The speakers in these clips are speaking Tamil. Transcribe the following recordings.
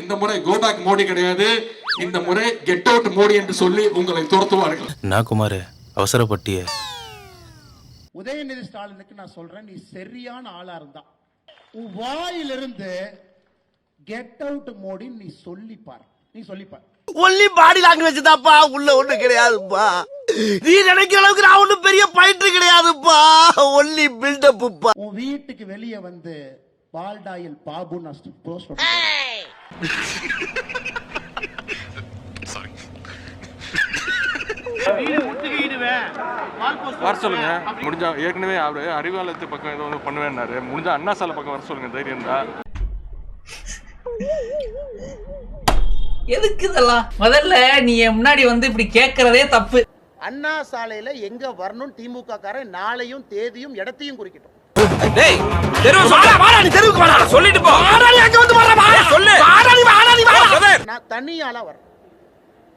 இந்த முறை கோ பேக் மோடி கிடையாது, இந்த முறை கெட் அவுட் மோடி என்று சொல்லி உங்களை துரத்துவார்கள். நான் குமார் அவசரப்பட்டிய உதயநிதி ஸ்டாலினுக்கு நான் சொல்றேன், நீ சரியான ஆளா இருந்தா உன் வாயிலிருந்து கெட் அவுட் மோடி நீ சொல்லிப்பார். ஒன்லி பாடி லாங்குவேஜ் தான்ப்பா, உள்ள ஒண்ணு கிடையாதுப்பா. நீ நினைக்கிற அளவுக்கு நான் ஒண்ணும் பெரிய பயிற்று கிடையாதுப்பா, ஒன்லி பில்டப்புப்பா. உன் வீட்டுக்கு வெளியே வந்து பால்டாயில் பாபு போஸ்ட் வர சொல்லுங்க. முடிஞ்சா ஏற்கனவே அவரு அறிவாலயத்து பக்கம் ஏதோ ஒன்று பண்ணுவேன்னாரு. முடிஞ்சா அண்ணா சாலை பக்கம் வர சொல்லுங்க, தைரியம் தான். எதுக்கு இதெல்லாம்? முதல்ல நீ முன்னாடி வந்து இப்படி கேட்கறதே தப்பு. அண்ணா சாலையில எங்க வரணும் திமுக காரன் நாளையும் தேதியும் இடத்தையும் குறிக்கட்டும். நான் தனியால வரேன்.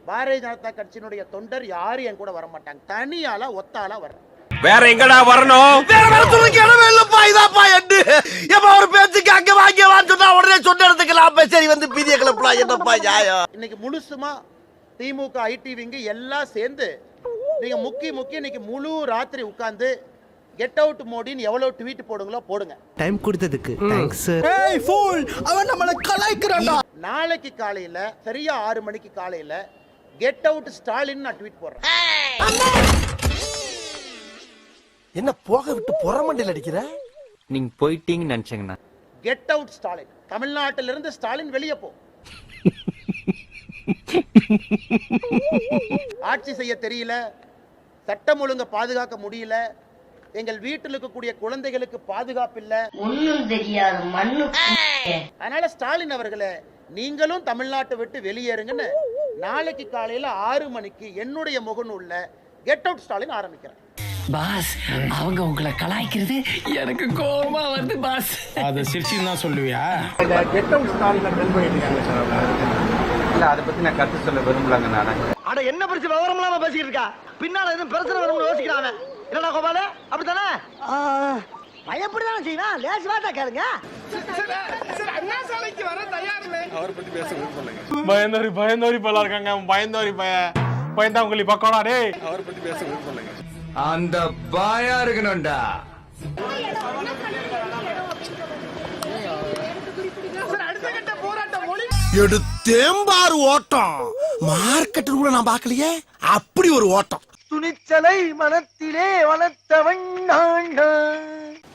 பாரதிய ஜனதா கட்சியினுடைய தொண்டர் யாரும் என் கூட வர மாட்டாங்க. தனியால ஒத்தால வர்றேன். வேற எங்கடா வரணும்? வேற வரதுக்கு இடமே இல்லப்பா. இதாப்பா எட்டு எப்ப ஒரு பேச்சுக்கு அங்க வாங்கிவான்னு சொன்னா உடனே சொன்ன இடத்துக்கு சரி வந்து பீதிய கிளப்பலாம். என்னப்பா நியாயம்? இன்னைக்கு முழுசுமா திமுக ஐடி விங்க எல்லாம் சேர்ந்து நீங்க முக்கி இன்னைக்கு முழு ராத்திரி உட்கார்ந்து கெட் அவுட் மோடின்னு எவ்வளவு ட்வீட் போடுங்களோ போடுங்க. டைம் கொடுத்ததுக்கு தேங்க்ஸ். ஏய் ஃபூல், அவன் நம்மள கலாய்க்கறான்டா. நாளைக்கு காலையில சரியா 6 மணிக்கு காலையில கெட் அவுட் ஸ்டாலின் நான் ட்வீட் போடுறேன். என்ன போக விட்டு புறமண்டையில் அடிக்கிற? நீங்க போயிட்டீங்கன்னு நினைச்சேங்கண்ணா. Get out Stalin. தமிழ்நாட்டில இருந்து ஸ்டாலின் வெளியே போ. ஆட்சி செய்ய தெரியல, சட்டம் ஒழுங்க பாதுகாக்க முடியல, எங்கள் வீட்டில் இருக்கக்கூடிய குழந்தைகளுக்கு பாதுகாப்பு இல்ல, ஒண்ணும் தெரியாது மண்ணு. அதனால ஸ்டாலின் அவர்களே, நீங்களும் தமிழ்நாட்டை விட்டு வெளியேறுங்கன்னு நாளைக்கு காலையில 6 மணிக்கு என்னுடைய முகநூல்ல கெட் அவுட் ஸ்டாலின் ஆரம்பிக்கிறேன். பாஸ், அவங்க உங்களை கலாய்க்கிறது எனக்கு கோபமா வருது பாஸ். அத சிரிச்சின்னு தான் சொல்லுவியா? கெட் அவுட் ஸ்டாலின் ட்ரெண்ட் பண்ணிருக்காங்க சார். இல்ல அத பத்தி நான் கருத்து சொல்ல விரும்பலங்க. நானே அட என்ன பிரச்சனை விவரம் இல்லாம பேசிட்டு இருக்கா? பின்னால எதுவும் பிரச்சனை வரும்னு யோசிக்கிறாங்க. என்னடா கோபால, அப்படித்தானே? பயப்படிதானே செய்யணும். லேஸ் வாட்டா கேளுங்க. அண்ணா சாலைக்கு வர தயார் இல்லை. அவரை பத்தி பேச விரும்பலங்க. பயந்தோரி பல இருக்காங்க. பயந்தோரி பயந்தா உங்களுக்கு பக்கோடா டேய். அவரை பத்தி பேச விரும்பலங்க. அந்த பாயா இருக்கணும்டா. எடுத்தேம்பாரு ஓட்டம். மார்க்கெட்டில் கூட நான் பார்க்கலையே அப்படி ஒரு ஓட்டம். துணிச்சலை மனத்திலே வளர்த்தவன் நான்.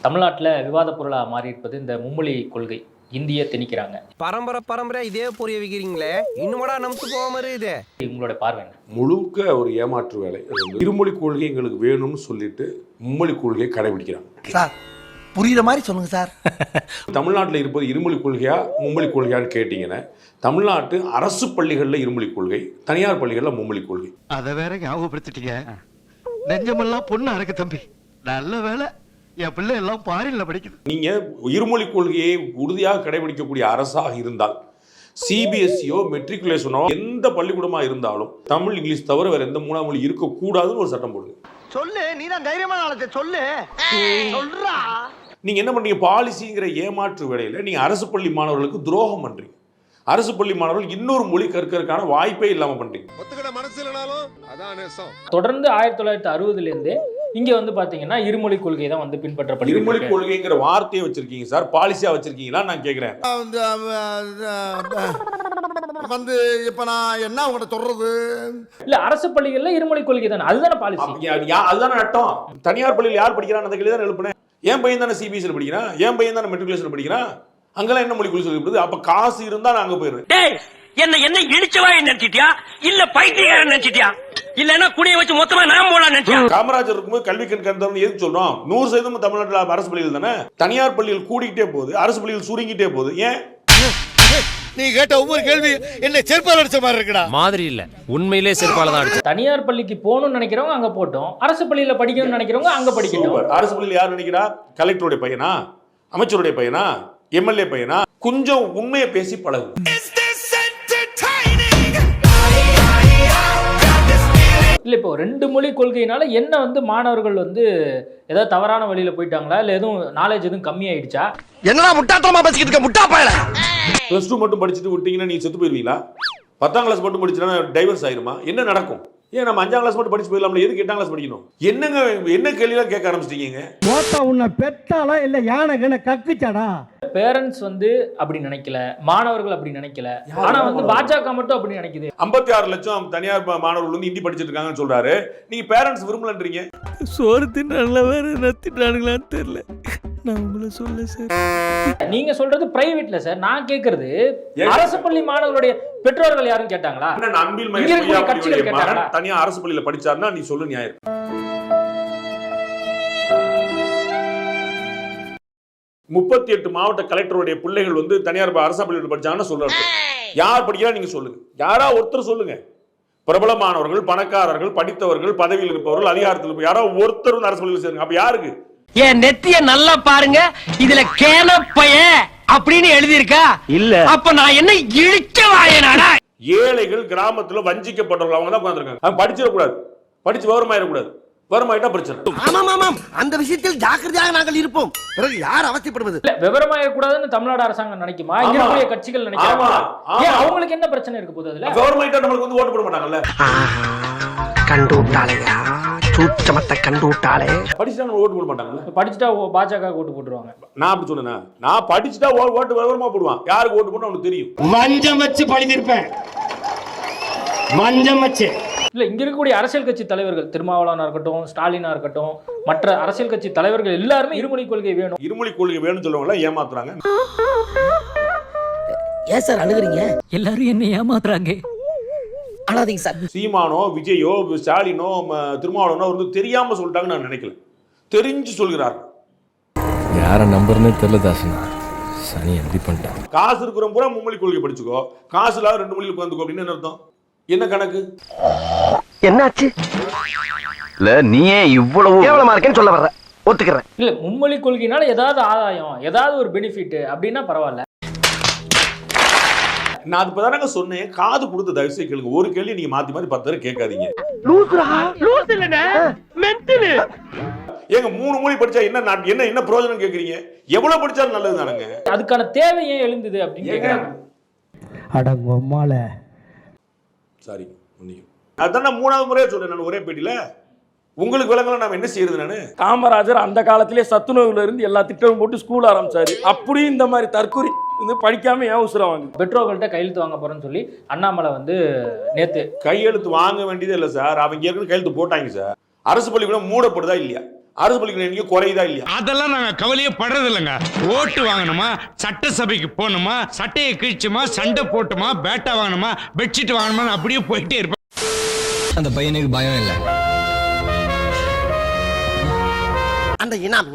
தமிழ்நாட்டுல விவாத பொருளா மாறி இருப்பது இந்த மும்மொழி கொள்கை. இந்திய திணிக்கிறாங்க. பரம்பரை இதே புரிய வைக்கிறீங்களே, இன்னும்டா நமக்கு போகாம இருக்குது. உங்களோட பார்வை என்ன? முழுக்க ஒரு ஏமாற்று வேலை. இருமொழி கொள்கை எங்களுக்கு வேணும்னு சொல்லிட்டு மும்மொழி கொள்கையை கடைபிடிக்கிறாங்க. சார் புரியுற மாதிரி சொல்லுங்க சார். தமிழ்நாட்டில் இருப்பது இருமொழி கொள்கையா மும்மொழி கொள்கையான்னு கேட்டீங்கன்னா, தமிழ்நாட்டு அரசு பள்ளிகளில் இருமொழி கொள்கை, தனியார் பள்ளிகளில் மும்மொழி கொள்கை. அதை வேற ஞாபகப்படுத்திட்டீங்க. நெஞ்சமெல்லாம் பொண்ணா இருக்கு தம்பி. நல்ல வேலை என் பிள்ளை எல்லாம் பாரின்ல படிக்குது. நீங்க இருமொழி கொள்கையை உறுதியாக கடைபிடிக்கக்கூடிய அரசாக இருந்தால், சிபிஎஸ்சியோ மெட்ரிகுலேஷனோ எந்த பள்ளிக்கூடமா இருந்தாலும் தமிழ் இங்கிலீஷ் தவிர வேற எந்த 3ஆம் மொழி இருக்கக்கூடாதுன்னு ஒரு சட்டம் போடுங்க. சொல்லு, நீதான் தைரியமான ஆளத்தை சொல்லு. சொல்றா. நீங்க என்ன பண்றீங்க? பாலிசிங்கிற ஏமாற்று வேலையில நீங்க அரசு பள்ளி மாணவர்களுக்கு துரோகம் பண்றீங்க. அரசு பள்ளி மாணவர்கள் இன்னொரு மொழி கற்கறதுக்கான வாய்ப்பே இல்லாம பண்றீங்க. தொடர்ந்து 1960ல இருந்தே இங்க வந்து பாத்தீங்கன்னா இருமொழி கொள்கை தான் வந்து பின்பற்றப்படுது. இருமொழி கொள்கைங்கிற வார்த்தையை வச்சிருக்கீங்க சார், பாலிசியா வச்சிருக்கீங்களா நான் கேக்குறேன். வந்து இப்ப நான் என்ன உங்கள்ட்ட சொல்றது? இல்ல அரசு பள்ளிகள்ல இருமொழி கொள்கை தானே, அதுதானே பாலிசி. அதுதானே நட்டம். தனியார் பள்ளியில் யார் படிக்கிறான் அந்த கேள்வி தான் எழுப்புனேன். என் பையன் தானே சிபிஎஸ்சியில் படிக்கிறான், என் பையன் தானே மெட்ரிகுலேஷன் படிக்கிறான். அங்கெல்லாம் என்ன மொழி கொள்கை சொல்லி? அப்ப காசு இருந்தா நான் அங்க போயிடுறேன். என்ன இடிச்சவா நினைச்சிட்டியா இல்ல பைத்தியக்காரன் நினைச்சிட்டியா இல்லன்னா குடிய வச்சு மொத்தமா நான் போலாம் நினைச்சியா? காமராஜர் இருக்கும்போது கல்வி கண்காணித்தவன் எதுக்கு சொல்றோம்? 100% தமிழ்நாட்டில் அரசு பள்ளிகள் தானே. தனியார் பள்ளிகள் கூடிக்கிட்டே போகுது, அரசு பள்ளிகள் சுருங்கிட்டே போகுது. ஏன்? நீ கேட்ட ஒவ்வொரு கேள்வி என்ன செருப்பால அடிச்ச மாதிரி இருக்குடா. மாதிரி இல்ல, உண்மையிலே செருப்பால தான் அடிச்சு. தனியார் பள்ளிக்கு போகணும்னு நினைக்கிறவங்க அங்க போட்டோம், அரசு பள்ளியில படிக்கணும்னு நினைக்கிறவங்க அங்க படிக்கணும். அரசு பள்ளியில் யார் நினைக்கிறா? கலெக்டருடைய பையனா, அமைச்சருடைய பையனா, எம்எல்ஏ பையனா? கொஞ்சம் உண்மையை பேசி பழகு. இல்ல இப்போ 2 மொழி கொள்கையினால என்ன வந்து மாணவர்கள் வந்து ஏதாவது தவறான வழியில போயிட்டாங்களா, இல்ல எதுவும் நாலேஜ் எதுவும் கம்மி ஆயிடுச்சா? என்னடா முட்டாத்தனமா பேசிக்கிட்டு இருக்க முட்டா பயல. +2 மட்டும் படிச்சுட்டு விட்டீங்கன்னா நீங்க செத்து போயிருவீங்களா? 10ஆம் கிளாஸ் மட்டும் படிச்சுனா டைவர்ஸ் ஆயிருமா? என்ன நடக்கும்? ஏன் நம்ம 5ஆம் கிளாஸ் மட்டும் படிச்சு போயிடலாம்ல, எதுக்கு 8ஆம் கிளாஸ் படிக்கணும்? என்னங்க என்ன கேள்விலாம் கேட்க ஆரம்பிச்சிட்டீங்க? மோட்டா உன்னை பெத்தாளா இல்ல யானை கக்குச்சாடா? பேரண்ட்ஸ் வந்து அப்படி நினைக்கல, மாணவர்கள் அப்படி நினைக்கல, ஆனா வந்து பாஜக மட்டும் அப்படி நினைக்குது. 56 லட்சம் தனியார் மாணவர்கள் வந்து ஹிந்தி படிச்சிட்டு இருக்காங்கன்னு சொல்றாரு. நீங்க பேரண்ட்ஸ் விரும்பலன்றீங்க. சோறு தின்னால வேற நத்திட்டானுங்களான்னு தெரியல. நான் உங்களை சொல்ல சார். நீங்க சொல்றது பிரைவேட்ல சார், நான் கேக்குறது அரசு பள்ளி மாணவர்களுடைய பெற்றோர்கள் யாரும் கேட்டாங்களா? அண்ணன் அன்பில் மகேஷ் பொய்யாமொழியுடைய மகன் தனியா அரசு பள்ளியில படிச்சாருன்னா நீ சொல்லு நியாயம். முப்பத்தி மாவட்ட கலெக்டருடைய பிள்ளைகள் வந்து தனியார் அரசு பள்ளியில் படிச்சாங்கன்னு சொல்றாரு. யார் படிக்கிறா நீங்க சொல்லுங்க, யாரா ஒருத்தர் சொல்லுங்க. பிரபலமானவர்கள், பணக்காரர்கள், படித்தவர்கள், பதவியில் இருப்பவர்கள், அதிகாரத்தில் யாரோ ஒருத்தர் வந்து அரசு பள்ளியில் சேருங்க. அப்ப யாருக்கு? என் நெத்திய நல்லா பாருங்க, இதுல கேனப்பைய அப்படின்னு எழுதி இருக்கா? இல்ல. அப்ப நான் என்ன இழிக்க வாயனாடா? ஏழைகள், கிராமத்துல வஞ்சிக்கப்பட்டவர்கள் அவங்க தான் உட்கார்ந்திருக்காங்க. அவங்க படிச்சிட கூடாது, படிச்சு விவரமாயிட கூடாது. விவரமாயிட்டா பிரச்சனை. ஆமாம் ஆமாம், அந்த விஷயத்தில் ஜாக்கிரதையாக நாங்கள் இருப்போம். பிறகு யார் அவசியப்படுவது? இல்ல, விவரமாயிட கூடாதுன்னு தமிழ்நாடு அரசாங்கம் நினைக்குமா? இங்க இருக்கக்கூடிய கட்சிகள் நினைக்கிறாங்க. ஏன் அவங்களுக்கு என்ன பிரச்சனை இருக்கு போகுது? அதுல விவரமாயிட்டா நம்மளுக்கு வந்து ஓட்டு போட மாட்டாங்கல்ல. கண்டு விட்டாளையா, சூச்சமத்தை கண்டு விட்டாளே. படிச்சுட்டா ஓட்டு போட மாட்டாங்கல்ல. படிச்சுட்டா பாஜக ஓட்டு போட்டுருவாங்க. நான் அப்படி சொன்னேன். நான் படிச்சுட்டா ஓட்டு விவரமா போடுவான். யாருக்கு ஓட்டு போடணும் அவனுக்கு தெரியும். மஞ்சம் வச்சு பழிந்திருப்பேன், மஞ்சம் வச்சு. இல்ல, இங்க இருக்கக்கூடிய அரசியல் கட்சி தலைவர்கள், திருமாவளவனா இருக்கட்டும், ஸ்டாலினா இருக்கட்டும், மற்ற அரசியல் கட்சி தலைவர்கள் எல்லாருமே இருமொழி கொள்கை வேணும், இருமொழி கொள்கை வேணும்னு சொல்லுவாங்க, ஏமாத்துறாங்க. ஏன் சார் அழுகுறீங்க? எல்லாரும் என்ன ஏமாத்துறாங்க. அழாதீங்க சார். சீமானோ, விஜயோ, ஸ்டாலினோ, திருமாவளவனோ வந்து தெரியாம சொல்லிட்டாங்க நான் நினைக்கல, தெரிஞ்சு சொல்கிறார்கள். யார நம்பர்னே தெரியல தாசனா. சனி எப்படி பண்ணிட்டான். காசு இருக்கிற பூரா மும்மொழி கொள்கை படிச்சுக்கோ, காசு இல்லாத 2 மொழியில் உட்காந்துக்கோ அப்படின்னு என்ன அர்த்தம்? என்ன கணக்கு? என்னாச்சு? இல்ல நீயே இவ்வளவு கேவலமா இருக்கேன்னு சொல்ல வர்ற, ஒத்துக்கிறேன். இல்ல, மும்மொழி கொள்கைனால ஏதாவது ஆதாயம், ஏதாவது ஒரு பெனிஃபிட் அப்படின்னா பரவாயில்ல. நான் அது இப்பதானங்க சொன்னேன், காது கொடுத்து தயவு செய்து கேளுங்க. ஒரு கேள்வி நீங்க மாத்தி மாத்தி 10 தடவை கேட்காதீங்க. ஏங்க 3 மொழி படிச்சா என்ன என்ன பிரயோஜனம் கேக்குறீங்க? எவ்வளவு படிச்சாலும் நல்லது தானங்க. அதுக்கான தேவை ஏன் எழுந்தது அப்படின்னு கேக்குறாங்க. அடங்கம்மால சாரி, அதான் 3வது முறையா சொல்றேன் நான் ஒரே பேட்டியில. உங்களுக்கு விளங்கல நாம என்ன செய்யறது? நானு காமராஜர் அந்த காலத்திலே சத்துணவுல இருந்து எல்லா திட்டமும் போட்டு ஸ்கூல் ஆரம்பிச்சாரு. அப்படியும் இந்த மாதிரி தற்கொலை வந்து படிக்காம ஏன் உசுரம் வாங்க? பெற்றோர்கள்ட்ட கையெழுத்து வாங்க போறேன்னு சொல்லி அண்ணாமலை வந்து நேத்து கையெழுத்து வாங்க வேண்டியதே இல்லை சார். அவங்க ஏற்கனவே கையெழுத்து போட்டாங்க சார். அரசு பள்ளிக்கூடம் மூடப்படுதா இல்லையா? அரசு பள்ளிக்கூடம் எண்ணிக்கை குறையுதா இல்லையா? அதெல்லாம் நாங்க கவலையே படுறது இல்லைங்க. ஓட்டு வாங்கணுமா, சட்டசபைக்கு போகணுமா, சட்டையை கிழிச்சுமா, சண்டை போட்டுமா, பேட்டா வாங்கணுமா, பெட்ஷீட் வாங்கணுமா, அப்படியே போயிட்டே இருப்பேன். அந்த பையனுக்கு பயம் இல்லை. அந்த இனாம்